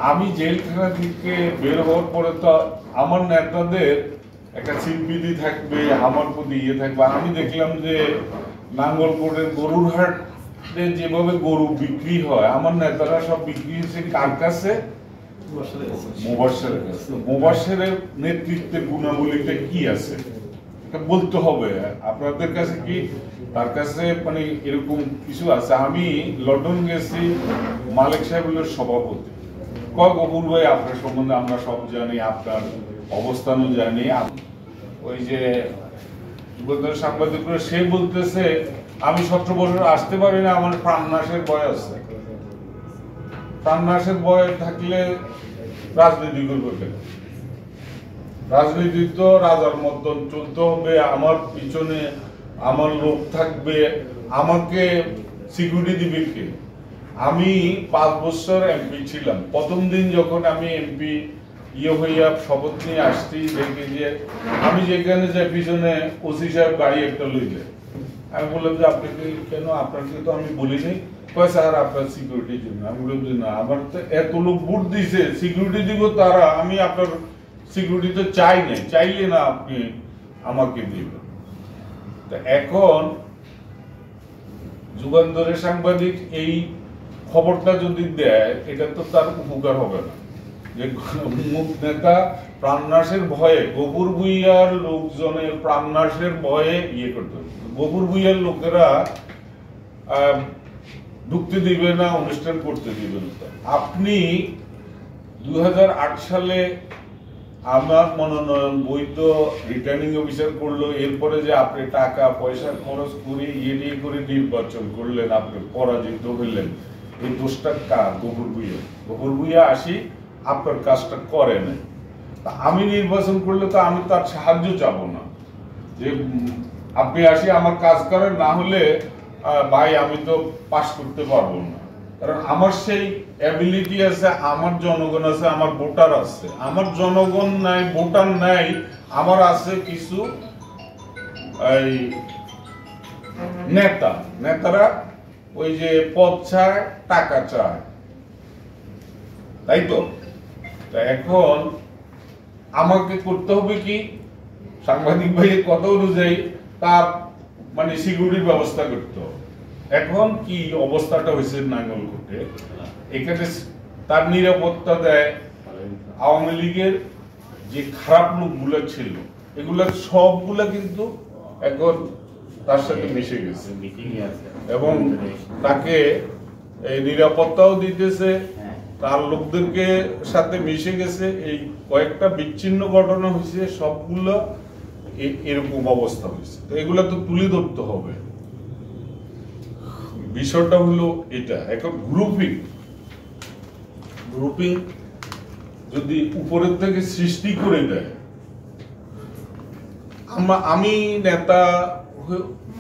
আমি জেলখানা থেকে বের হওয়ার পরে তো আমার নেতাদের একটা সিম্পিতি থাকবে, আমার প্রতি ইয়ে থাকবে। আমি দেখলাম যে নাঙ্গলকোটের গরুর হাটে যেভাবে গরু বিক্রি হয়, আমার নেতারা সব বিক্রি হচ্ছে কার কাছে? মুবাশশিরের কাছে। মুবাশশিরের নেতৃত্বের গুণাবলীটা কি আছে বলতে হবে। আপনাদের কাছে কি তার কাছে মানে এরকম কিছু আছে? আমি লন্ডন গেছি, মালিক সাহেব হলো সভাপতি। গফুর ভাই আপনার সম্বন্ধে আমরা সব জানি, আপনার অবস্থানও জানি। ওই যে সাংবাদিক সে বলতেছে আমি 17 বছর আসতে পারি না, আমার প্রাণনাশের ভয় আছে। প্রাণনাশের ভয় থাকলে রাজনীতি করবে কেন? রাজনীতি তো রাজার মতন চলতে হবে, আমার পিছনে আমার লোক থাকবে, আমাকে সিকিউরিটি দিবে কে? আমি 5 বছর এমপি ছিলাম। প্রথম দিন যখন আমি এমপি হইয়া শপথ নিয়ে আসছি, দেখি যে আমি যেখানে যাই পিছনে ওসি সাহেব গাড়ি একটা লইলে, আমি বললাম যে আপনি কেন? আপনাকে তো আমি বলিনি। কয় স্যার আপনার সিকিউরিটির জন্য। আমি বললাম যে না, আমার তো এত লোক ভোট দিছে, সিকিউরিটি দিব তারা, আমি আপনার সিকিউরিটি তো চাই নাই, চাইলে না আপনি আমাকে দিবেন। এখন যুগান্তরের সাংবাদিক এই খবরটা যদি দেয়, এটা তো তার উপকার হবে না। যে মুখ নেতা প্রাণনাশের ভয়ে, গফুর ভুইয়ার লোকজনের প্রাণনাশের ভয়ে ইয়ে করতে হবে। গফুর ভুইয়ার লোকেরা ঢুকতে দিবে না, অনুষ্ঠান করতে দিবে না। আপনি 2008 সালে আমার মনোনয়ন বৈধ রিটার্নিং অফিসার করলো, এরপরে যে আপনি টাকা পয়সা খরচ করে ইয়ে করে নির্বাচন করলেন, আপনি পরাজিত হইলেন, এই দোষটা কার? গফুর ভুইয়া। গফুর ভুইয়া আসি আপনার কাজটা করে নাই। আমি নির্বাচন করলে তো আমি তার সাহায্য চাবো না যে আপনি আসি আমার কাজ করেন, না হলে ভাই আমি তো পাস করতে পারবো না। কারণ আমার সেই অ্যাবিলিটি আছে, আমার জনগণ আছে, আমার ভোটার আছে। আমার জনগণ নাই, ভোটার নাই, আমার আছে কিছু এই নেতা। নেতারা ওই যে পদ চায়, টাকা চায়, তাই তো? এখন আমাকে করতে হবে কি, সাংবাদিক ভাইয়ের কথা অনুযায়ী তার মানে সিকিউরিটির ব্যবস্থা করতে হবে। এখন কি অবস্থাটা হয়েছে নাঙ্গলকোটে, এখানে তার নিরাপত্তা দেয় আওয়ামী লীগের যে খারাপ লোকগুলো ছিল, এগুলা সবগুলা কিন্তু এখন তার সাথে মিশে গেছে এবং তাকে এই নিরাপত্তাও দিতেছে, তার লোকদেরকে সাথে মিশে গেছে। এই কয়েকটা বিচ্ছিন্ন ঘটনা হয়েছে, সবগুলো এরকম অবস্থা হয়েছে। তো এগুলা তো তুলে ধরতে হবে। বিষয়টা হলো এটা। এখন গ্রুপিং যদি উপরের থেকে সৃষ্টি করে দেয়, আমি নেতা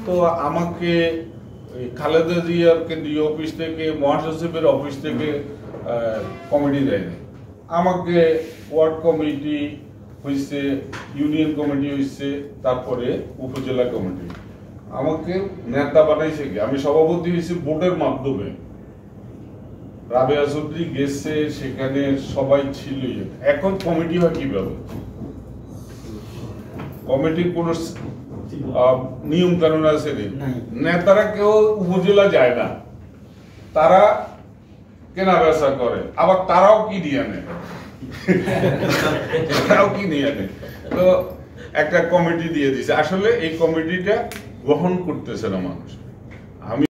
তো আমাকে খালেদা জিয়ার কেন্দ্রীয় অফিস থেকে, মহাসচিবের অফিস থেকে কমিটি দেয় না। আমাকে ওয়ার্ড কমিটি হয়েছে, ইউনিয়ন কমিটি হয়েছে, তারপরে উপজেলা কমিটি। আমাকে নেতা বানাইছে কি? আমি সভাপতি হয়েছি ভোটের মাধ্যমে। রাবেয়া চৌধুরী গেছে, সেখানে সবাই ছিল। এখন কমিটি হয় কিভাবে? কমিটির কোন নিয়ম কানুন আছে? নেতারা কেউ উপজেলা যায় না, তারা কেনা বেচা করে, আবার তারাও কি নিয়ে আনে, তো একটা কমিটি দিয়ে দিছে। আসলে এই কমিটিটা গ্রহণ করতেছে না মানুষ।